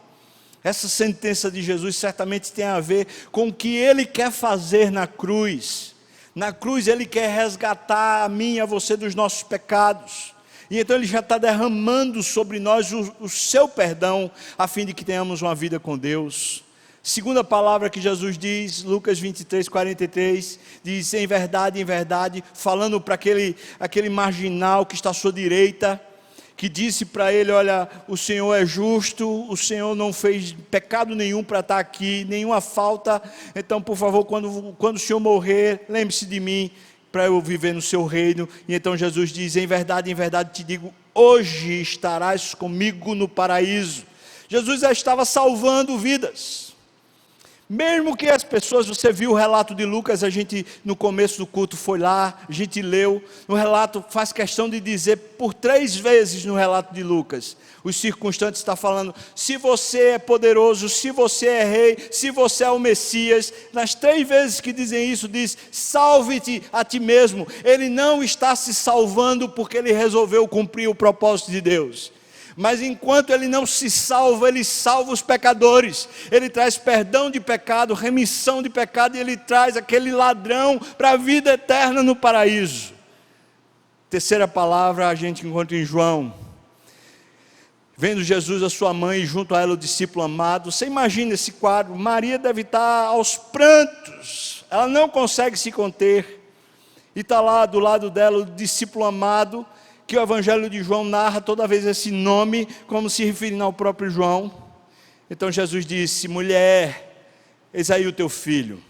Essa sentença de Jesus certamente tem a ver com o que ele quer fazer na cruz. Na cruz ele quer resgatar a mim e a você dos nossos pecados. E então ele já está derramando sobre nós o seu perdão, a fim de que tenhamos uma vida com Deus. Segunda palavra que Jesus diz, Lucas 23, 43, diz: em verdade, falando para aquele marginal que está à sua direita, que disse para ele: olha, o Senhor é justo, o Senhor não fez pecado nenhum para estar aqui, nenhuma falta, então por favor, quando o Senhor morrer, lembre-se de mim, para eu viver no seu reino. E então Jesus diz: em verdade te digo, hoje estarás comigo no paraíso. Jesus já estava salvando vidas. Mesmo que as pessoas, você viu o relato de Lucas, a gente no começo do culto foi lá, a gente leu, no relato faz questão de dizer por 3 vezes no relato de Lucas, os circunstantes está falando: se você é poderoso, se você é rei, se você é o Messias. Nas 3 vezes que dizem isso, diz: salve-te a ti mesmo. Ele não está se salvando porque ele resolveu cumprir o propósito de Deus. Mas enquanto ele não se salva, ele salva os pecadores, ele traz perdão de pecado, remissão de pecado, e ele traz aquele ladrão para a vida eterna no paraíso. Terceira palavra a gente encontra em João. Vendo Jesus a sua mãe e junto a ela o discípulo amado. Você imagina esse quadro? Maria deve estar aos prantos, ela não consegue se conter, e está lá do lado dela o discípulo amado, que o Evangelho de João narra toda vez esse nome, como se referindo ao próprio João. Então Jesus disse: mulher, eis aí o teu filho.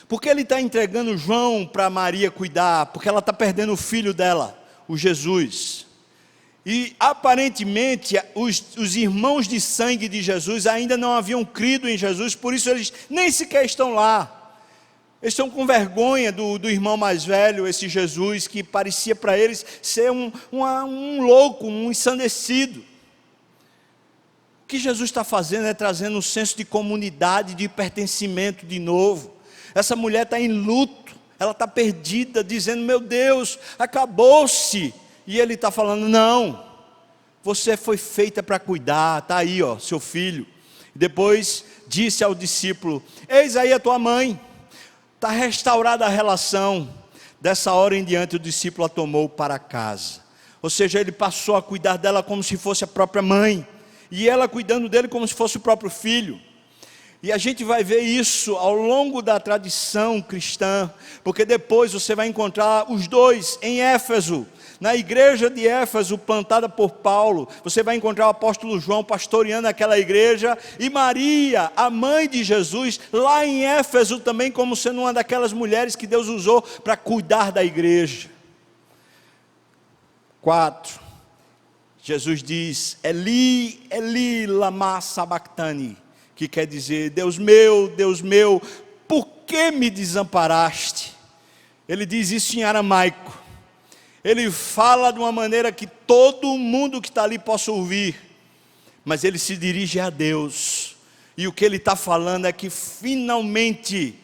Porque ele está entregando João para Maria cuidar? Porque ela está perdendo o filho dela, o Jesus. E aparentemente os irmãos de sangue de Jesus ainda não haviam crido em Jesus, por isso eles nem sequer estão lá. Eles estão com vergonha do irmão mais velho, esse Jesus, que parecia para eles ser um louco, um ensandecido. O que Jesus está fazendo é trazendo um senso de comunidade, de pertencimento de novo. Essa mulher está em luto, ela está perdida, dizendo: meu Deus, acabou-se. E ele está falando: não, você foi feita para cuidar, está aí, seu filho. Depois disse ao discípulo: eis aí a tua mãe. Está restaurada a relação. Dessa hora em diante o discípulo a tomou para casa. Ou seja, ele passou a cuidar dela como se fosse a própria mãe, e ela cuidando dele como se fosse o próprio filho. E a gente vai ver isso ao longo da tradição cristã, porque depois você vai encontrar os dois em Éfeso. Na igreja de Éfeso, plantada por Paulo, você vai encontrar o apóstolo João pastoreando aquela igreja, e Maria, a mãe de Jesus, lá em Éfeso também, como sendo uma daquelas mulheres que Deus usou para cuidar da igreja. 4. Jesus diz: Eli, Eli, lama sabachthani, que quer dizer: Deus meu, por que me desamparaste? Ele diz isso em aramaico. Ele fala de uma maneira que todo mundo que está ali possa ouvir, mas ele se dirige a Deus, e o que ele está falando é que finalmente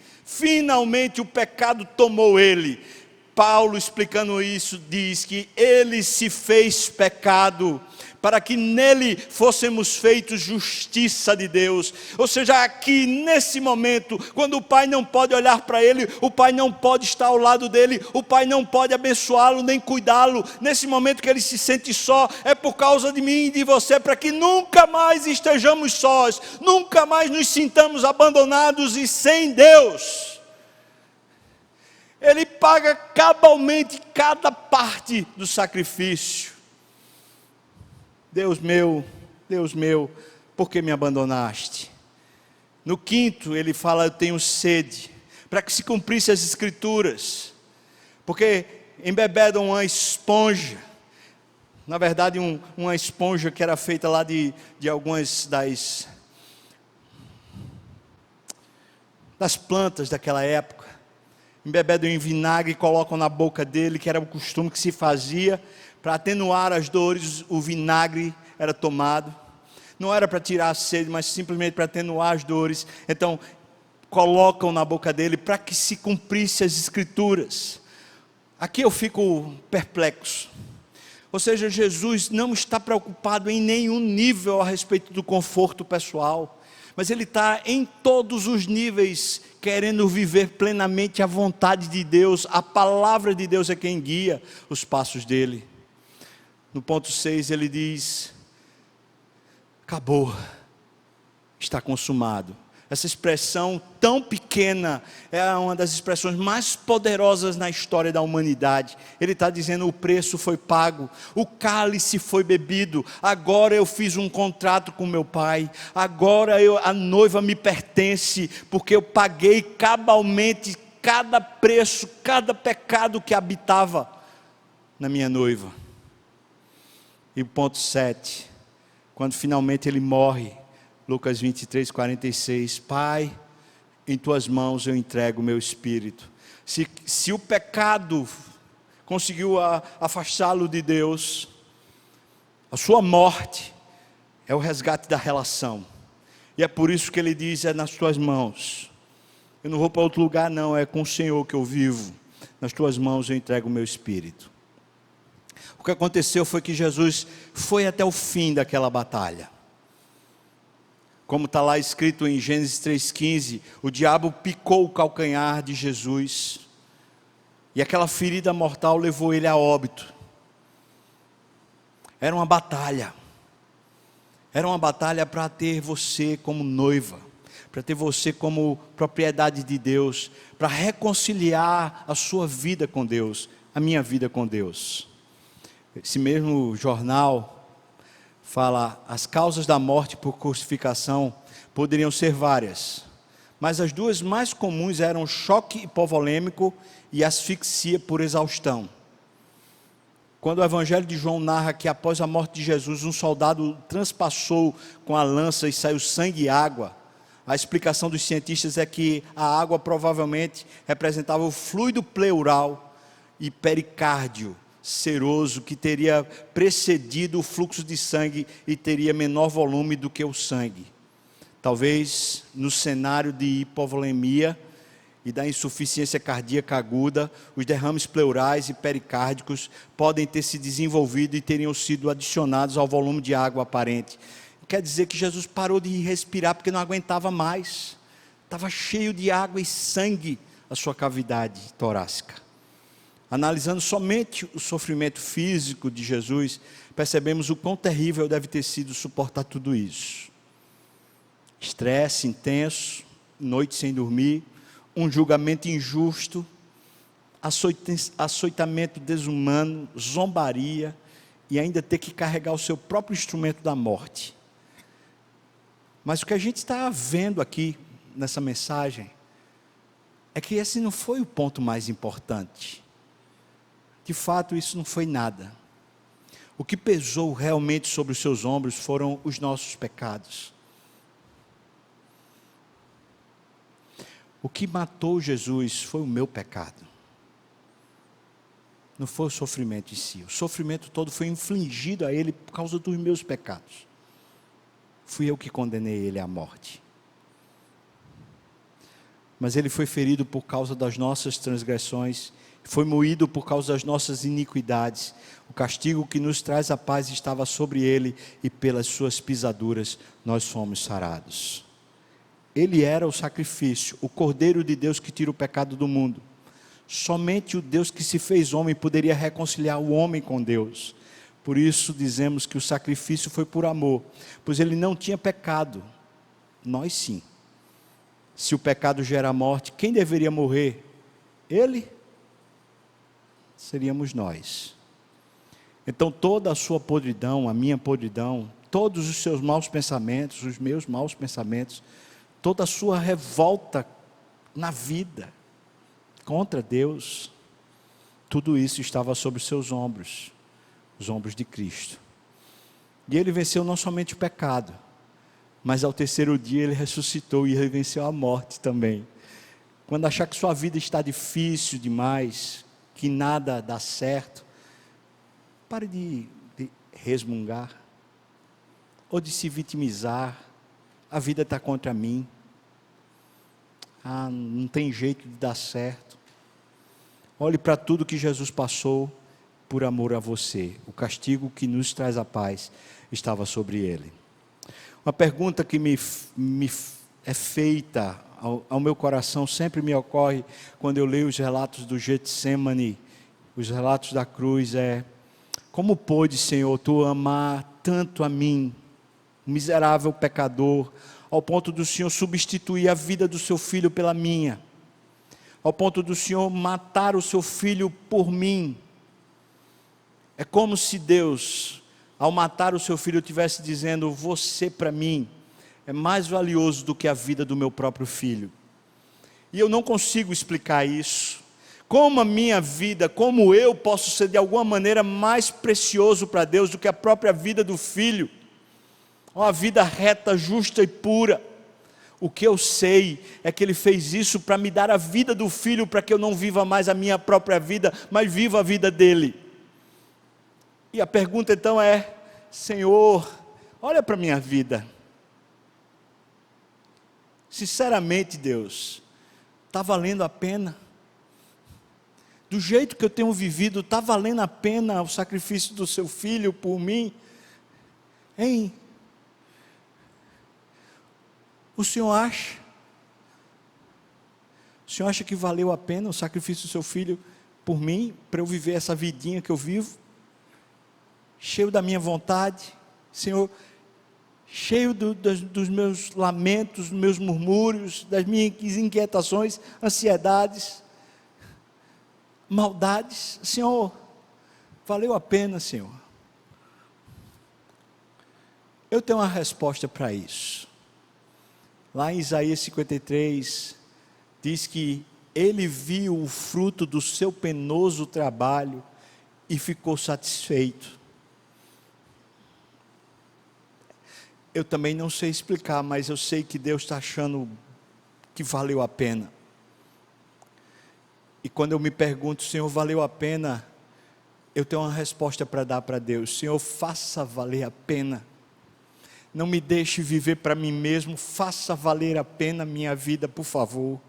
o pecado tomou ele. Paulo, explicando isso, diz que ele se fez pecado, para que nele fôssemos feitos justiça de Deus. Ou seja, aqui nesse momento, quando o pai não pode olhar para ele, o pai não pode estar ao lado dele, o pai não pode abençoá-lo, nem cuidá-lo, nesse momento que ele se sente só, é por causa de mim e de você, para que nunca mais estejamos sós, nunca mais nos sintamos abandonados e sem Deus. Ele paga cabalmente cada parte do sacrifício. Deus meu, por que me abandonaste? No 5, ele fala: eu tenho sede, para que se cumprisse as escrituras, porque embebedam uma esponja, na verdade uma esponja que era feita lá de algumas das plantas daquela época, embebedam em vinagre e colocam na boca dele, que era o costume que se fazia, para atenuar as dores. O vinagre era tomado, não era para tirar a sede, mas simplesmente para atenuar as dores. Então, colocam na boca dele para que se cumprisse as escrituras. Aqui eu fico perplexo. Ou seja, Jesus não está preocupado em nenhum nível a respeito do conforto pessoal, mas ele está em todos os níveis, querendo viver plenamente a vontade de Deus. A palavra de Deus é quem guia os passos dele. No ponto 6 ele diz: acabou, está consumado. Essa expressão tão pequena é uma das expressões mais poderosas na história da humanidade. Ele está dizendo: o preço foi pago, o cálice foi bebido, agora eu fiz um contrato com meu pai, agora a noiva me pertence, porque eu paguei cabalmente cada preço, cada pecado que habitava na minha noiva. E ponto 7, quando finalmente ele morre, Lucas 23, 46, Pai, em tuas mãos eu entrego o meu espírito. Se o pecado conseguiu afastá-lo de Deus, a sua morte é o resgate da relação. E é por isso que ele diz: é nas tuas mãos. Eu não vou para outro lugar não, é com o Senhor que eu vivo. Nas tuas mãos eu entrego o meu espírito. O que aconteceu foi que Jesus foi até o fim daquela batalha. Como está lá escrito em Gênesis 3,15, o diabo picou o calcanhar de Jesus, e aquela ferida mortal levou ele a óbito. Era uma batalha para ter você como noiva, para ter você como propriedade de Deus, para reconciliar a sua vida com Deus, a minha vida com Deus. Esse mesmo jornal fala: as causas da morte por crucificação poderiam ser várias, mas as duas mais comuns eram choque hipovolêmico e asfixia por exaustão. Quando o Evangelho de João narra que após a morte de Jesus, um soldado transpassou com a lança e saiu sangue e água, a explicação dos cientistas é que a água provavelmente representava o fluido pleural e pericárdio seroso que teria precedido o fluxo de sangue e teria menor volume do que o sangue. Talvez no cenário de hipovolemia e da insuficiência cardíaca aguda, os derrames pleurais e pericárdicos podem ter se desenvolvido e teriam sido adicionados ao volume de água aparente. Quer dizer que Jesus parou de respirar porque não aguentava mais. Estava cheio de água e sangue a sua cavidade torácica. Analisando somente o sofrimento físico de Jesus, percebemos o quão terrível deve ter sido suportar tudo isso. Estresse intenso, noite sem dormir, um julgamento injusto, açoitamento desumano, zombaria, e ainda ter que carregar o seu próprio instrumento da morte. Mas o que a gente está vendo aqui nessa mensagem é que esse não foi o ponto mais importante. De fato, isso não foi nada. O que pesou realmente sobre os seus ombros foram os nossos pecados. O que matou Jesus foi o meu pecado. Não foi o sofrimento em si. O sofrimento todo foi infligido a Ele por causa dos meus pecados. Fui eu que condenei Ele à morte. Mas Ele foi ferido por causa das nossas transgressões, foi moído por causa das nossas iniquidades. O castigo que nos traz a paz estava sobre Ele, e pelas suas pisaduras nós fomos sarados. Ele era o sacrifício, o Cordeiro de Deus que tira o pecado do mundo. Somente o Deus que se fez homem poderia reconciliar o homem com Deus. Por isso dizemos que o sacrifício foi por amor, pois Ele não tinha pecado. Nós sim. Se o pecado gera morte, quem deveria morrer? Ele? Seríamos nós. Então toda a sua podridão, a minha podridão, todos os seus maus pensamentos, os meus maus pensamentos, toda a sua revolta na vida contra Deus, tudo isso estava sobre os seus ombros, os ombros de Cristo. E Ele venceu não somente o pecado, mas ao terceiro dia Ele ressuscitou e Ele venceu a morte também. Quando achar que sua vida está difícil demais, que nada dá certo, pare de resmungar, ou de se vitimizar. A vida está contra mim, não tem jeito de dar certo. Olhe para tudo que Jesus passou por amor a você. O castigo que nos traz a paz estava sobre Ele. Uma pergunta que me é feita ao meu coração, sempre me ocorre quando eu leio os relatos do Getsemane, os relatos da cruz, como pôde, Senhor, Tu amar tanto a mim, um miserável pecador, ao ponto do Senhor substituir a vida do Seu Filho pela minha, ao ponto do Senhor matar o Seu Filho por mim. É como se Deus, ao matar o Seu Filho, estivesse dizendo: você para mim é mais valioso do que a vida do meu próprio filho. E eu não consigo explicar isso. Como a minha vida, como eu posso ser de alguma maneira mais precioso para Deus do que a própria vida do filho? Uma vida reta, justa e pura. O que eu sei é que Ele fez isso para me dar a vida do filho, para que eu não viva mais a minha própria vida, mas viva a vida dele. E a pergunta então é: Senhor, olha para a minha vida. Sinceramente, Deus, está valendo a pena? Do jeito que eu tenho vivido, está valendo a pena o sacrifício do Seu Filho por mim? Hein? O Senhor acha? O Senhor acha que valeu a pena o sacrifício do Seu Filho por mim, para eu viver essa vidinha que eu vivo? Cheio da minha vontade, Senhor, cheio dos meus lamentos, dos meus murmúrios, das minhas inquietações, ansiedades, maldades. Senhor, valeu a pena, Senhor? Eu tenho uma resposta para isso. Lá em Isaías 53, diz que Ele viu o fruto do seu penoso trabalho e ficou satisfeito. Eu também não sei explicar, mas eu sei que Deus está achando que valeu a pena. E quando eu me pergunto: Senhor, valeu a pena? Eu tenho uma resposta para dar para Deus: Senhor, faça valer a pena. Não me deixe viver para mim mesmo, faça valer a pena a minha vida, por favor.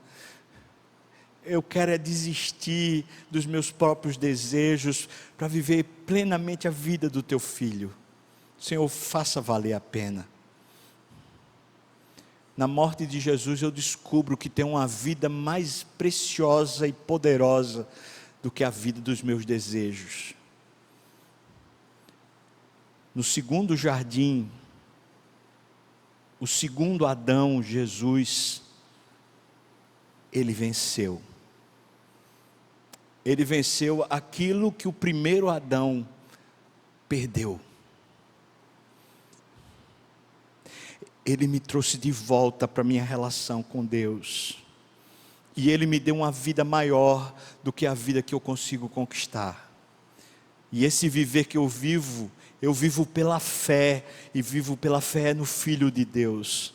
Eu quero desistir dos meus próprios desejos, para viver plenamente a vida do Teu Filho. Senhor, faça valer a pena. Na morte de Jesus eu descubro que tem uma vida mais preciosa e poderosa do que a vida dos meus desejos. No segundo jardim, o segundo Adão, Jesus, ele venceu. Ele venceu aquilo que o primeiro Adão perdeu. Ele me trouxe de volta para a minha relação com Deus. E Ele me deu uma vida maior do que a vida que eu consigo conquistar. E esse viver que eu vivo pela fé, e vivo pela fé no Filho de Deus.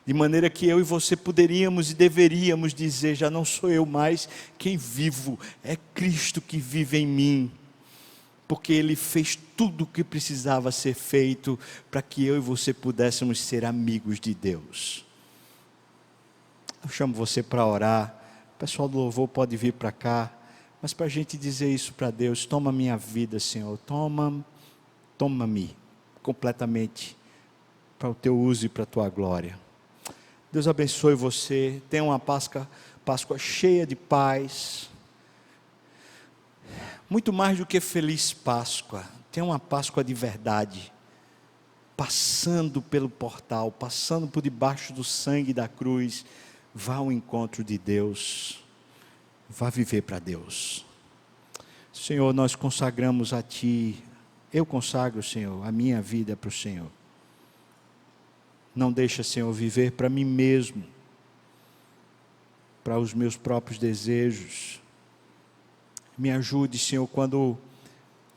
De maneira que eu e você poderíamos e deveríamos dizer: já não sou eu mais quem vivo, é Cristo que vive em mim. Porque Ele fez tudo o que precisava ser feito para que eu e você pudéssemos ser amigos de Deus. Eu chamo você para orar. O pessoal do louvor pode vir para cá. Mas para a gente dizer isso para Deus: toma minha vida, Senhor. Toma-me completamente para o teu uso e para a tua glória. Deus abençoe você. Tenha uma Páscoa cheia de paz. Muito mais do que feliz Páscoa. Tenha uma Páscoa de verdade. Passando pelo portal, passando por debaixo do sangue da cruz. Vá ao encontro de Deus. Vá viver para Deus. Senhor, nós consagramos a Ti. Eu consagro, Senhor, a minha vida para o Senhor. Não deixa, Senhor, viver para mim mesmo, para os meus próprios desejos. Me ajude, Senhor, quando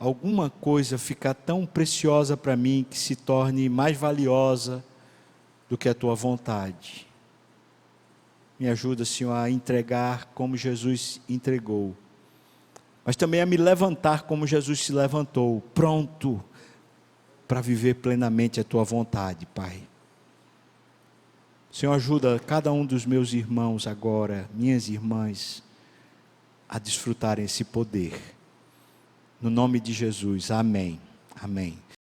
alguma coisa ficar tão preciosa para mim, que se torne mais valiosa do que a Tua vontade. Me ajuda, Senhor, a entregar como Jesus entregou. Mas também a me levantar como Jesus se levantou, pronto para viver plenamente a Tua vontade, Pai. Senhor, ajuda cada um dos meus irmãos agora, minhas irmãs, a desfrutarem esse poder. No nome de Jesus, amém. Amém.